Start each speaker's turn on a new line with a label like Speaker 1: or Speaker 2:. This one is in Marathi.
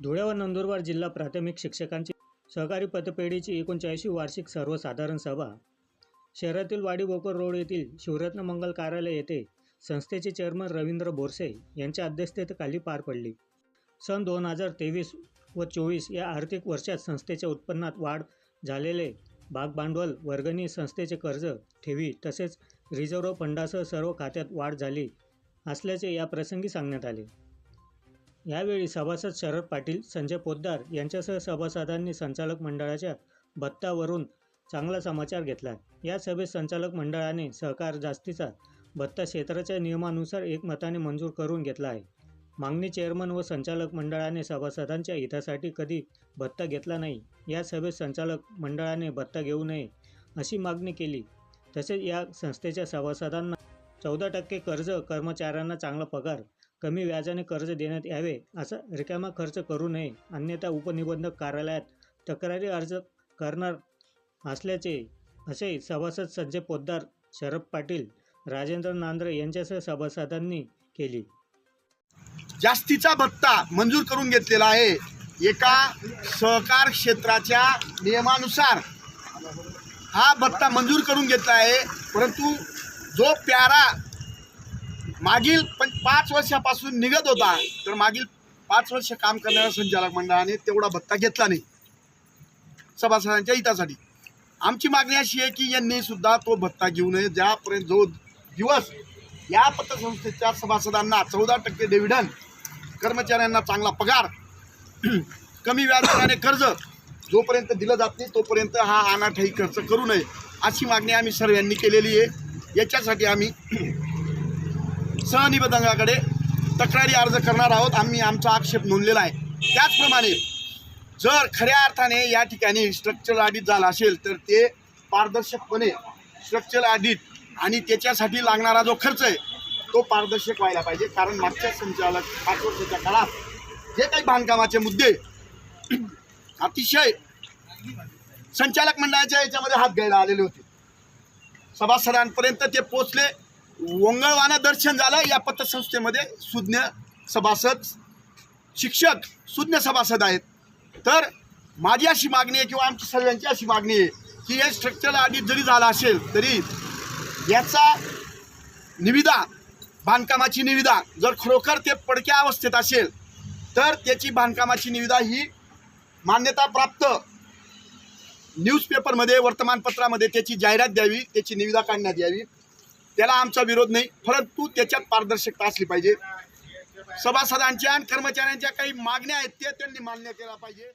Speaker 1: धुळे व नंदुरबार जिल्हा प्राथमिक शिक्षकांची सहकारी पतपेढीची 39वी वार्षिक सर्वसाधारण सभा शहरातील वाडी भोकर रोड येथील शिवरत्न मंगल कार्यालय येथे संस्थेचे चेअरमन रवींद्र बोरसे यांच्या अध्यक्षतेखाली पार पडली. सन 2023 व 24 या आर्थिक वर्षात संस्थेच्या उत्पन्नात वाढ झालेले भागभांडवल, वर्गणी, संस्थेचे कर्ज, ठेवी तसेच रिझर्व्ह फंडासह सर्व खात्यात वाढ झाली असल्याचे या प्रसंगी सांगण्यात आले. यावेळी सभासद शरद पाटील, संजय पोद्दार यांच्यासह सभासदांनी संचालक मंडळाच्या भत्त्यावरून चांगला समाचार घेतला. या सभेत संचालक मंडळाने सहकार जास्तीचा भत्ता क्षेत्राच्या नियमानुसार एकमताने मंजूर करून घेतला आहे. मागणी चेअरमन व संचालक मंडळाने सभासदांच्या हितासाठी कधी भत्ता घेतला नाही. या सभेत संचालक मंडळाने भत्ता घेऊ नये अशी मागणी केली. तसेच या संस्थेच्या सभासदांना 14% कर्ज, कर्मचाऱ्यांना चांगला पगार, कमी व्याजाने कर्ज देण्यात यावे, असा रिकामा खर्च करू नये, अन्यथा उपनिबंधक कार्यालयात तक्रारी अर्ज करणार असल्याचे असे सभासद संजय पोद्दार, शरद पाटील, राजेंद्र नांद्रे यांच्यासह सभासदांनी केली.
Speaker 2: जास्तीचा भत्ता मंजूर करून घेतलेला आहे. एका सहकार क्षेत्राच्या नियमानुसार हा भत्ता मंजूर करून घेतला आहे. परंतु जो प्यारा मागील 5 वर्षापासून निघत होता, तर मागील 5 वर्ष काम करणाऱ्या संचालक मंडळाने तेवढा भत्ता घेतला नाही सभासदांच्या हितासाठी. आमची मागणी अशी आहे की यांनी सुद्धा तो भत्ता घेऊ नये. ज्यापर्यंत जो दिवस या पतसंस्थेच्या सभासदांना 14% डिव्हिडंड, कर्मचाऱ्यांना चांगला पगार, कमी व्याजदराने कर्ज जोपर्यंत दिलं जात नाही तोपर्यंत हा अनाठाई खर्च करू नये अशी मागणी आम्ही सर्वांनी केलेली आहे. याच्यासाठी आम्ही सहनिबंधकाकडे तक्रारी अर्ज करणार आहोत. आम्ही आमचा आक्षेप नोंदलेला आहे. त्याचप्रमाणे जर खऱ्या अर्थाने या ठिकाणी स्ट्रक्चरल ऑडिट झाला असेल तर ते पारदर्शकपणे स्ट्रक्चरल ऑडिट आणि त्याच्यासाठी लागणारा जो खर्च आहे तो पारदर्शक व्हायला पाहिजे. कारण मागच्या संचालक 5 वर्षाच्या काळात जे काही बांधकामाचे मुद्दे अतिशय संचालक मंडळाच्या याच्यामध्ये हात घ्यायला आलेले होते, सभासदांपर्यंत ते पोचले. वंगळवानं दर्शन झालं. या पतसंस्थेमध्ये सुज्ञ सभासद, शिक्षक सुज्ञ सभासद आहेत. तर माझी अशी मागणी आहे किंवा आमची सर्वांची अशी मागणी आहे की हे स्ट्रक्चरल ऑडिट जरी झाला असेल तरी याचा निविदा, बांधकामाची निविदा जर खरोखर ते पडक्या अवस्थेत असेल तर त्याची बांधकामाची निविदा ही मान्यताप्राप्त न्यूजपेपरमध्ये, वर्तमानपत्रामध्ये त्याची जाहिरात द्यावी, त्याची निविदा काढण्यात यावी. त्याला आमचा विरोध नाही, परंतु त्याच्यात पारदर्शकता असली पाहिजे. सभासदांच्या आणि कर्मचाऱ्यांच्या काही मागण्या आहेत ते त्यांनी मान्य केल्या पाहिजे.